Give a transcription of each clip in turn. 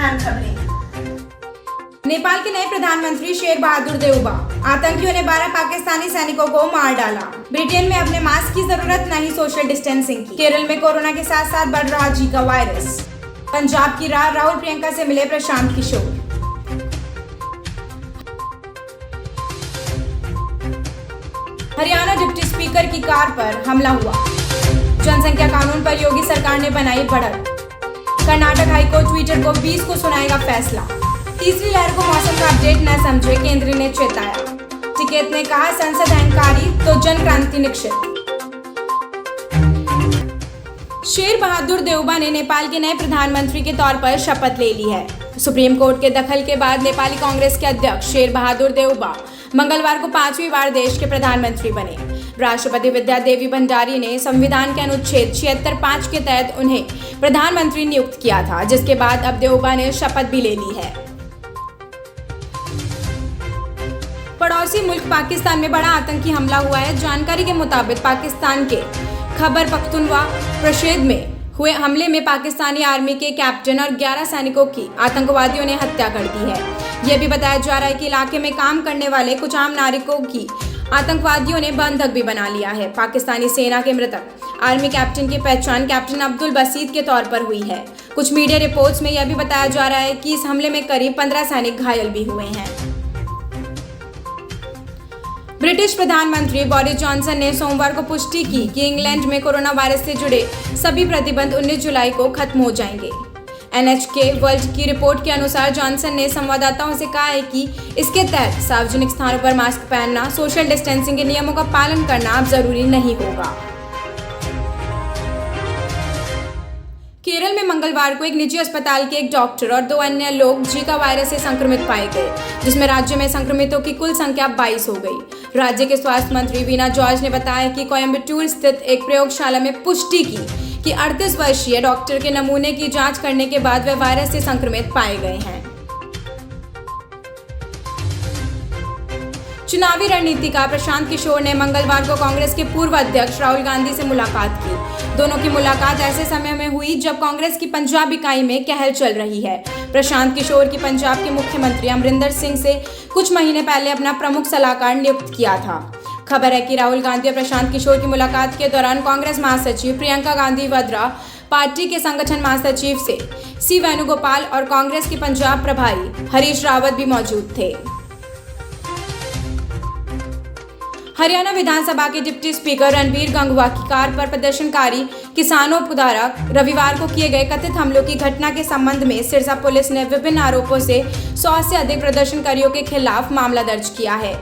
अहम खबरें। नेपाल के नए प्रधानमंत्री शेर बहादुर देउबा। आतंकियों ने 12 पाकिस्तानी सैनिकों को मार डाला। ब्रिटेन में अपने मास्क की जरूरत नहीं, सोशल डिस्टेंसिंग की। केरल में कोरोना के साथ साथ बढ़ रहा जीका वायरस। पंजाब की राहुल प्रियंका से मिले प्रशांत किशोर। हरियाणा डिप्टी स्पीकर की कार पर हमला हुआ। जनसंख्या कानून पर योगी सरकार ने बनाई बढ़त। कर्नाटक हाईकोर्ट ट्विटर को 20 को सुनाएगा फैसला। तीसरी लहर को मौसम का अपडेट न समझे, केंद्र ने चेताया। टिकैत ने कहा संसद अहंकारी तो जन क्रांति निश्चित। शेर बहादुर देउबा ने नेपाल के नए प्रधानमंत्री के तौर पर शपथ ले ली है। सुप्रीम कोर्ट के दखल के बाद नेपाली कांग्रेस के अध्यक्ष शेर बहादुर देउबा मंगलवार को 5वीं बार देश के प्रधानमंत्री बने। राष्ट्रपति विद्या देवी भंडारी ने संविधान के अनुच्छेद 76(5) के तहत उन्हें प्रधानमंत्री नियुक्त किया था, जिसके बाद अब देउबा ने शपथ भी ले ली है। पड़ोसी मुल्क पाकिस्तान में बड़ा आतंकी हमला हुआ है। जानकारी के मुताबिक पाकिस्तान के खैबर पख्तूनख्वा प्रदेश में हुए हमले में पाकिस्तानी आर्मी के कैप्टन और 11 सैनिकों की आतंकवादियों ने हत्या कर दी है। यह भी बताया जा रहा है कि इलाके में काम करने वाले कुछ आम नागरिकों की आतंकवादियों ने बंधक भी बना लिया है। पाकिस्तानी सेना के मृतक आर्मी कैप्टन की पहचान कैप्टन अब्दुल बसीत के तौर पर हुई है। कुछ मीडिया रिपोर्ट्स में यह भी बताया जा रहा है कि इस हमले में करीब 15 सैनिक घायल भी हुए हैं। ब्रिटिश प्रधानमंत्री बोरिस जॉनसन ने सोमवार को पुष्टि की कि इंग्लैंड में कोरोना वायरस से जुड़े सभी प्रतिबंध 19 जुलाई को खत्म हो जाएंगे। NHK वर्ल्ड की रिपोर्ट के अनुसार जॉनसन ने संवाददाताओं से कहा है कि इसके तहत सार्वजनिक स्थानों पर मास्क पहनना, सोशल डिस्टेंसिंग के नियमों का पालन करना अब जरूरी नहीं होगा। केरल में मंगलवार को एक निजी अस्पताल के एक डॉक्टर और 2 अन्य लोग जीका वायरस से संक्रमित पाए गए, जिसमें राज्य में संक्रमितों की कुल संख्या 22 हो गई। राज्य के स्वास्थ्य मंत्री वीना जॉर्ज ने बताया कि कोयम्बटूर स्थित एक प्रयोगशाला में पुष्टि की कि 38 वर्षीय डॉक्टर के नमूने की जांच करने के बाद वे वायरस से संक्रमित पाए गए हैं। चुनावी रणनीतिकार प्रशांत किशोर ने मंगलवार को कांग्रेस के पूर्व अध्यक्ष राहुल गांधी से मुलाकात की। दोनों की मुलाकात ऐसे समय में हुई जब कांग्रेस की पंजाब इकाई में कहल चल रही है। प्रशांत किशोर की पंजाब के मुख्यमंत्री अमरिंदर सिंह से कुछ महीने पहले अपना प्रमुख सलाहकार नियुक्त किया था। खबर है कि राहुल गांधी और प्रशांत किशोर की मुलाकात के दौरान कांग्रेस महासचिव प्रियंका गांधी वाड्रा, पार्टी के संगठन महासचिव से सी वेणुगोपाल और कांग्रेस के पंजाब प्रभारी हरीश रावत भी मौजूद थे। हरियाणा विधानसभा के डिप्टी स्पीकर रणबीर गंगवा की कार पर प्रदर्शनकारी किसानों द्वारा रविवार को किए गए कथित हमलों की घटना के संबंध में सिरसा पुलिस ने विभिन्न आरोपों से 100 से अधिक प्रदर्शनकारियों के खिलाफ मामला दर्ज किया है।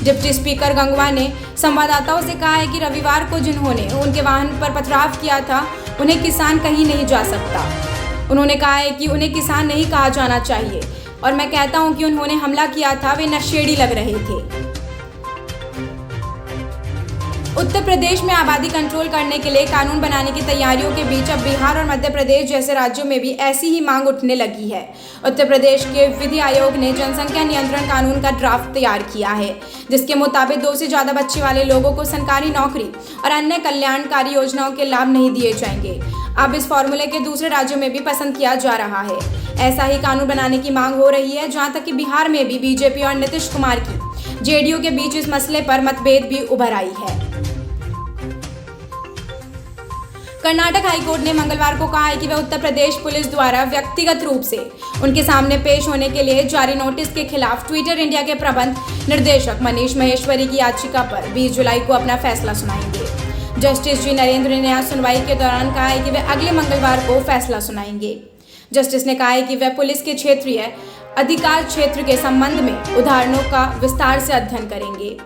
डिप्टी स्पीकर गंगवा ने संवाददाताओं से कहा है कि रविवार को जिन्होंने उनके वाहन पर पथराव किया था, उन्हें किसान कहीं नहीं जा सकता। उन्होंने कहा है कि उन्हें किसान नहीं कहा जाना चाहिए और मैं कहता हूं कि उन्होंने हमला किया था, वे नशेड़ी लग रहे थे। उत्तर प्रदेश में आबादी कंट्रोल करने के लिए कानून बनाने की तैयारियों के बीच अब बिहार और मध्य प्रदेश जैसे राज्यों में भी ऐसी ही मांग उठने लगी है। उत्तर प्रदेश के विधि आयोग ने जनसंख्या नियंत्रण कानून का ड्राफ्ट तैयार किया है, जिसके मुताबिक 2 से ज्यादा बच्चे वाले लोगों को सरकारी नौकरी और अन्य कल्याणकारी योजनाओं के लाभ नहीं दिए जाएंगे। अब इस फॉर्मूले के दूसरे राज्यों में भी पसंद किया जा रहा है। ऐसा ही कानून बनाने की मांग हो रही है, जहां तक कि बिहार में भी बीजेपी और नीतीश कुमार की जेडीयू के बीच इस मसले पर मतभेद भी उभर आई है। कर्नाटक हाईकोर्ट ने मंगलवार को कहा है कि वह उत्तर प्रदेश पुलिस द्वारा व्यक्तिगत रूप से उनके सामने पेश होने के लिए जारी नोटिस के खिलाफ ट्विटर इंडिया के प्रबंध निर्देशक मनीष महेश्वरी की याचिका पर 20 जुलाई को अपना फैसला सुनाएंगे। जस्टिस जी नरेंद्र ने आज सुनवाई के दौरान कहा है कि वे अगले मंगलवार को फैसला सुनाएंगे। जस्टिस ने कहा है कि वह पुलिस के क्षेत्रीय अधिकार क्षेत्र के संबंध में उदाहरणों का विस्तार से अध्ययन करेंगे।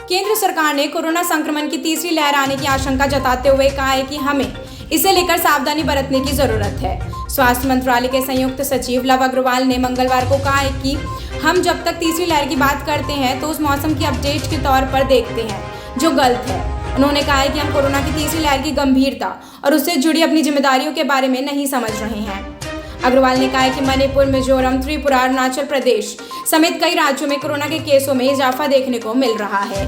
केंद्र सरकार ने कोरोना संक्रमण की तीसरी लहर आने की आशंका जताते हुए कहा है कि हमें इसे लेकर सावधानी बरतने की जरूरत है। स्वास्थ्य मंत्रालय के संयुक्त सचिव लव अग्रवाल ने मंगलवार को कहा है कि हम जब तक तीसरी लहर की बात करते हैं तो उस मौसम की अपडेट के तौर पर देखते हैं, जो गलत है। उन्होंने कहा है कि हम कोरोना की तीसरी लहर की गंभीरता और उससे जुड़ी अपनी जिम्मेदारियों के बारे में नहीं समझ रहे हैं। अग्रवाल ने कहा है कि मणिपुर, मिजोरम, त्रिपुरा, अरुणाचल प्रदेश समेत कई राज्यों में कोरोना के केसों में इजाफा देखने को मिल रहा है।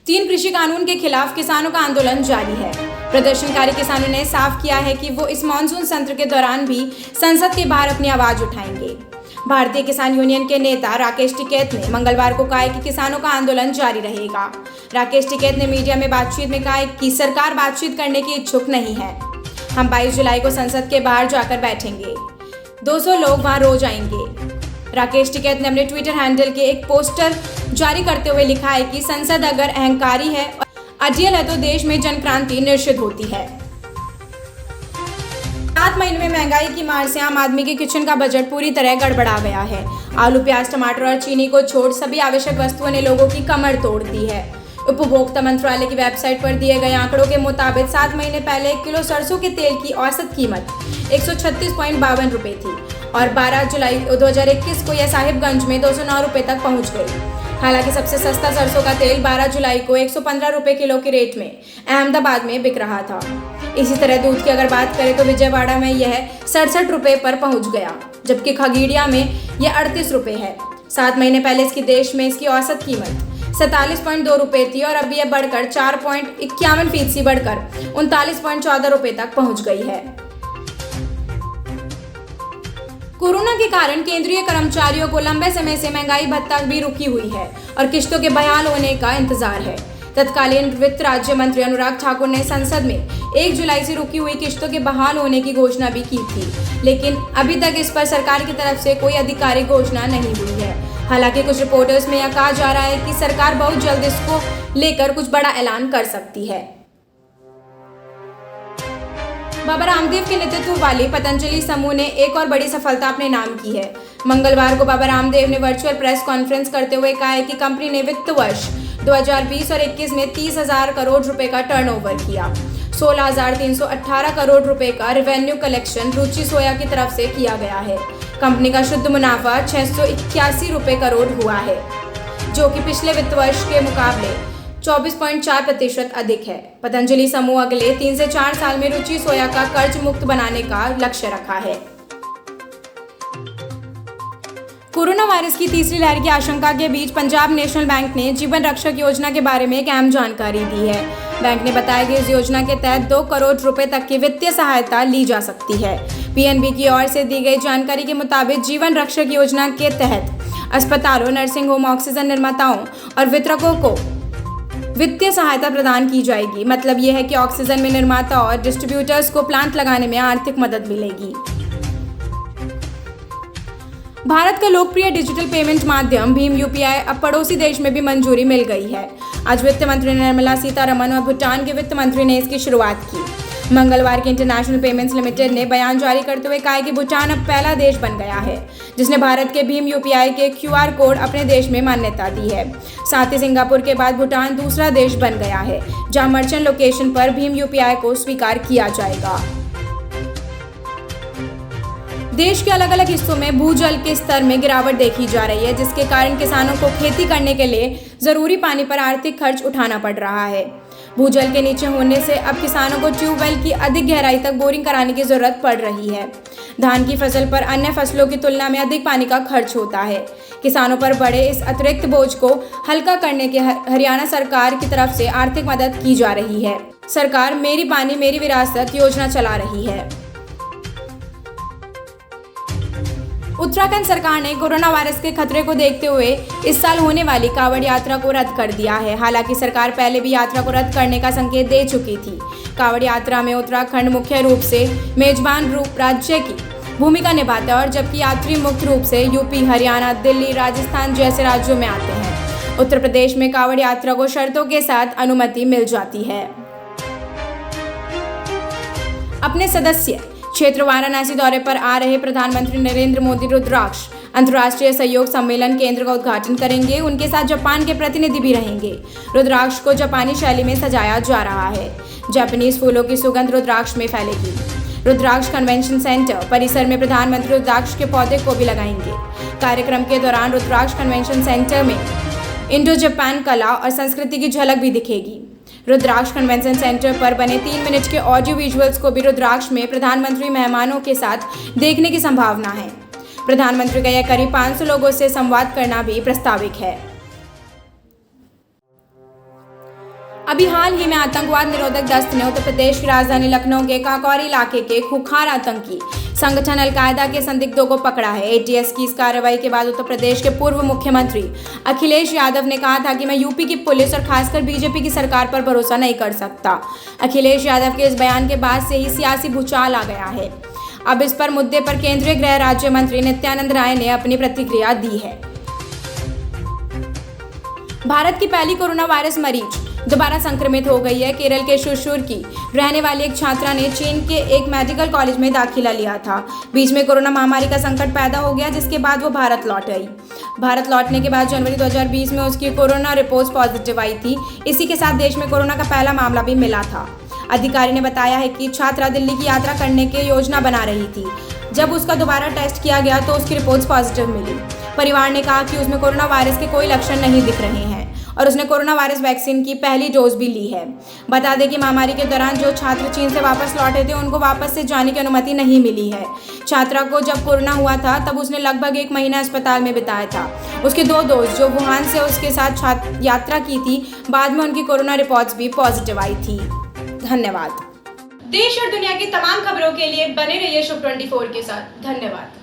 3 कृषि कानून के खिलाफ किसानों का आंदोलन जारी है। प्रदर्शनकारी किसानों ने साफ किया है कि वो इस मानसून सत्र के दौरान भी संसद के बाहर अपनी आवाज उठाएंगे। भारतीय किसान यूनियन के नेता राकेश टिकैत ने मंगलवार को कहा कि किसानों का आंदोलन जारी रहेगा। राकेश टिकैत ने मीडिया में बातचीत में कहा कि सरकार बातचीत करने की इच्छुक नहीं है। हम 22 जुलाई को संसद के बाहर जाकर बैठेंगे। 200 लोग वहां रोज आएंगे। राकेश टिकैत ने अपने ट्विटर हैंडल के एक पोस्टर जारी करते हुए लिखा है कि संसद अगर अहंकारी है और अडियल है तो देश में जन क्रांति निश्चित होती है। 7 महीने में महंगाई की मार से आम आदमी के किचन का बजट पूरी तरह गड़बड़ा गया है। आलू, प्याज, टमाटर और चीनी को छोड़ सभी आवश्यक वस्तुओं ने लोगों की कमर तोड़ दी है। उपभोक्ता मंत्रालय की वेबसाइट पर दिए गए आंकड़ों के मुताबिक 7 महीने पहले 1 किलो सरसों के तेल की औसत कीमत 136.52 रुपये थी और 12 जुलाई 2021 को यह साहिबगंज में 209 रुपये तक पहुंच गई। हालांकि सबसे सस्ता सरसों का तेल 12 जुलाई को 115 रुपये किलो के रेट में अहमदाबाद में बिक रहा था। इसी तरह दूध की अगर बात करें तो विजयवाड़ा में यह 67 रुपये पर पहुंच गया, जबकि खगड़िया में यह 38 रुपये है। 7 महीने पहले इसकी देश में इसकी औसत कीमत 47.2 रुपये थी और अभी यह बढ़कर 4.51% बढ़कर 39.14 रुपये तक पहुंच गई है। कोरोना के कारण केंद्रीय कर्मचारियों को लंबे समय से महंगाई भत्ता भी रुकी हुई है और किश्तों के बहाल होने का इंतजार है। तत्कालीन वित्त राज्य मंत्री अनुराग ठाकुर ने संसद में 1 जुलाई से रुकी हुई किश्तों के बहाल होने की घोषणा भी की थी, लेकिन अभी तक इस पर सरकार की तरफ से कोई आधिकारिक घोषणा नहीं हुई है। हालांकि कुछ रिपोर्टर्स में यह कहा जा रहा है कि सरकार बहुत जल्द इसको लेकर कुछ बड़ा ऐलान कर सकती है। बाबा रामदेव के नेतृत्व वाली पतंजलि समूह ने एक और बड़ी सफलता अपने नाम की है। मंगलवार को बाबा रामदेव ने वर्चुअल प्रेस कॉन्फ्रेंस करते हुए कहा है कि कंपनी ने वित्त वर्ष 2020 और 21 में 30,000 करोड़ रुपए का टर्नओवर किया। 16,318 करोड़ रुपए का रेवेन्यू कलेक्शन रुचि सोया की तरफ से किया गया है। कंपनी का शुद्ध मुनाफा 681 रुपए करोड़ हुआ है, जो कि पिछले वित्त वर्ष के मुकाबले 24.4% अधिक है। पतंजलि समूह अगले 3 से 4 साल में रुचि सोया का कर्ज मुक्त बनाने का लक्ष्य रखा है। कोरोना वायरस की तीसरी लहर की आशंका के बीच पंजाब नेशनल बैंक ने जीवन रक्षक योजना के बारे में एक अहम जानकारी दी है। बैंक ने बताया कि इस योजना के तहत 2 करोड़ रुपए तक की वित्तीय सहायता ली जा सकती है। पीएनबी की ओर से दी गई जानकारी के मुताबिक जीवन रक्षक योजना के तहत अस्पतालों, नर्सिंग होम, ऑक्सीजन निर्माताओं और वितरकों को वित्तीय सहायता प्रदान की जाएगी। मतलब यह है कि ऑक्सीजन में निर्माता और डिस्ट्रीब्यूटर्स को प्लांट लगाने में आर्थिक मदद मिलेगी। भारत का लोकप्रिय डिजिटल पेमेंट माध्यम भीम यूपीआई अब पड़ोसी देश में भी मंजूरी मिल गई है। आज वित्त मंत्री निर्मला सीतारमण और भूटान के वित्त मंत्री ने इसकी शुरुआत की। मंगलवार के इंटरनेशनल पेमेंट्स लिमिटेड ने बयान जारी करते हुए कहा कि भूटान अब पहला देश बन गया है जिसने भारत के भीम यूपीआई के क्यूआर कोड अपने देश में मान्यता दी है। साथ ही सिंगापुर के बाद भूटान दूसरा देश बन गया है जहां मर्चेंट लोकेशन पर भीम यूपीआई को स्वीकार किया जाएगा। देश के अलग अलग हिस्सों में भूजल के स्तर में गिरावट देखी जा रही है, जिसके कारण किसानों को खेती करने के लिए जरूरी पानी पर आर्थिक खर्च उठाना पड़ रहा है। भूजल के नीचे होने से अब किसानों को ट्यूबवेल की अधिक गहराई तक बोरिंग कराने की जरूरत पड़ रही है। धान की फसल पर अन्य फसलों की तुलना में अधिक पानी का खर्च होता है। किसानों पर बढ़े इस अतिरिक्त बोझ को हल्का करने के हरियाणा सरकार की तरफ से आर्थिक मदद की जा रही है। सरकार मेरी पानी मेरी विरासत योजना चला रही है। उत्तराखंड सरकार ने कोरोना वायरस के खतरे को देखते हुए इस साल होने वाली कांवड़ यात्रा को रद्द कर दिया है। हालांकि सरकार पहले भी यात्रा को रद्द करने का संकेत दे चुकी थी। कांवड़ यात्रा में उत्तराखंड मुख्य रूप से मेजबान रूप राज्य की भूमिका निभाता है और जबकि यात्री मुख्य रूप से यूपी, हरियाणा, दिल्ली, राजस्थान जैसे राज्यों में आते हैं। उत्तर प्रदेश में कांवड़ यात्रा को शर्तों के साथ अनुमति मिल जाती है। अपने सदस्य क्षेत्र वाराणसी दौरे पर आ रहे प्रधानमंत्री नरेंद्र मोदी रुद्राक्ष अंतर्राष्ट्रीय सहयोग सम्मेलन केंद्र का उद्घाटन करेंगे। उनके साथ जापान के प्रतिनिधि भी रहेंगे। रुद्राक्ष को जापानी शैली में सजाया जा रहा है। जापानीज फूलों की सुगंध रुद्राक्ष में फैलेगी। रुद्राक्ष कन्वेंशन सेंटर परिसर में प्रधानमंत्री रुद्राक्ष के पौधे को भी लगाएंगे। कार्यक्रम के दौरान रुद्राक्ष कन्वेंशन सेंटर में इंडो जापान कला और संस्कृति की झलक भी दिखेगी। रुद्राक्ष कन्वेंशन सेंटर पर बने 3 मिनट के ऑडियो विजुअल्स को भी रुद्राक्ष में प्रधानमंत्री मेहमानों के साथ देखने की संभावना है। प्रधानमंत्री का यह करीब 500 लोगों से संवाद करना भी प्रस्तावित है। अभी हाल ही में आतंकवाद निरोधक दस्त ने उत्तर प्रदेश की राजधानी लखनऊ के काकौरी इलाके के खुखार आतंकी संगठन अलकायदा के संदिग्धों को पकड़ा है। एटीएस की इस कार्रवाई के बाद उत्तर प्रदेश के पूर्व मुख्यमंत्री अखिलेश यादव ने कहा था कि मैं यूपी की पुलिस और खासकर बीजेपी की सरकार पर भरोसा नहीं कर सकता। अखिलेश यादव के इस बयान के बाद से ही सियासी भूचाल आ गया है। अब इस पर मुद्दे पर केंद्रीय गृह राज्य मंत्री नित्यानंद राय ने अपनी प्रतिक्रिया दी है। भारत की पहली कोरोना वायरस मरीज दोबारा संक्रमित हो गई है। केरल के शिवपुरी की रहने वाली एक छात्रा ने चीन के एक मेडिकल कॉलेज में दाखिला लिया था। बीच में कोरोना महामारी का संकट पैदा हो गया, जिसके बाद वो भारत लौट आई। भारत लौटने के बाद जनवरी 2020 में उसकी कोरोना रिपोर्ट पॉजिटिव आई थी। इसी के साथ देश में कोरोना का पहला मामला भी मिला था। अधिकारी ने बताया है कि छात्रा दिल्ली की यात्रा करने की योजना बना रही थी। जब उसका दोबारा टेस्ट किया गया तो उसकी रिपोर्ट पॉजिटिव मिली। परिवार ने कहा कि उसमें कोरोना वायरस के कोई लक्षण नहीं दिख रहे हैं और उसने कोरोना वायरस वैक्सीन की पहली डोज भी ली है। बता दें कि महामारी के दौरान जो छात्र चीन से वापस लौटे थे उनको वापस से जाने की अनुमति नहीं मिली है। छात्रा को जब कोरोना हुआ था तब उसने लगभग 1 महीना अस्पताल में बिताया था। उसकी 2 डोज जो वुहान से उसके साथ यात्रा की थी, बाद में उनकी कोरोना रिपोर्ट्स भी पॉजिटिव आई थी। धन्यवाद। देश और दुनिया की तमाम खबरों के लिए बने रहिए शुभ 24 के साथ। धन्यवाद।